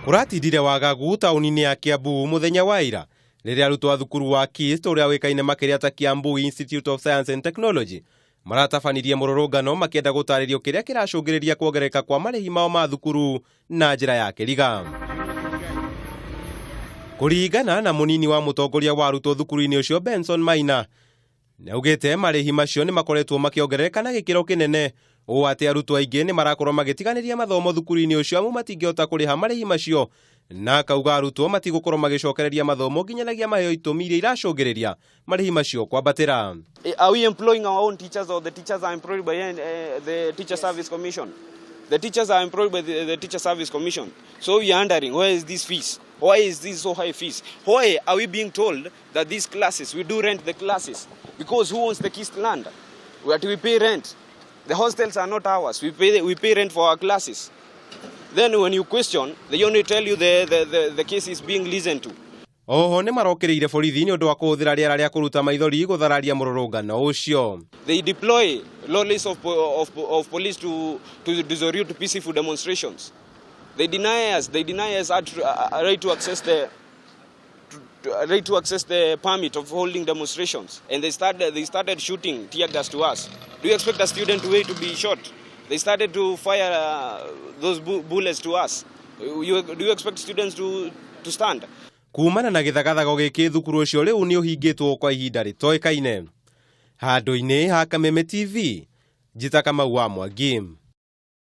Kuratindire wagagu tauni-ini ya Kiambu muthenya wa ira riria arutwo a thukuru wa KIST uria wikaine makiria ta Kiambu Institute of Science and Technology maratabanirie mururungano makienda gutaririo kiria kiracungiriria kuongereka kwa marihi mao ma thukuru na njira ya kiriga. Kuringana na munini wa mutongoria wa arutwo thukuru-ini ucio Benson Maina naugite marihi macio ni makoretwo makiongereka na gikiro kinene o ati arutwo aingi ni marakorwo magitiganiria mathomo thukuru-ini ucio amu matingihota kuriha marihi macio na kauga arutwo matigukorwo magicokereria mathomo nginyanagia maheo itumi iria iracungiriria marihi macio kwambatira. Are we employing our own teachers or the teachers are employed by the Teacher Service Commission? The teachers are employed by the Teacher Service Commission. So we are wondering, where is this fees? Why is this so high fees? Why are we being told that these classes, we do rent the classes? Because who owns the KIST land? Where do we pay rent? The hostels are not ours. We pay rent for our classes. Then when you question, they only tell you the case is being listened to. Oho ni marokereire borithi ni undu wa kuhuthira riera ria kuruta maithori guthararia mururungano ucio. They deploy lawless of police to disorient peaceful demonstrations. They deny us a right to access the permit of holding demonstrations, and they started shooting tear gas to us. Do you expect a student to wait to be shot? They started to fire those bullets to us. Do you expect students to stand? Kumana na githagathago giki thukuru ucio riu ni uhingitwo kwa ihinda ritoikaine. Handu-ini ha Kameme TV, Njita Kamau wa Mwangi.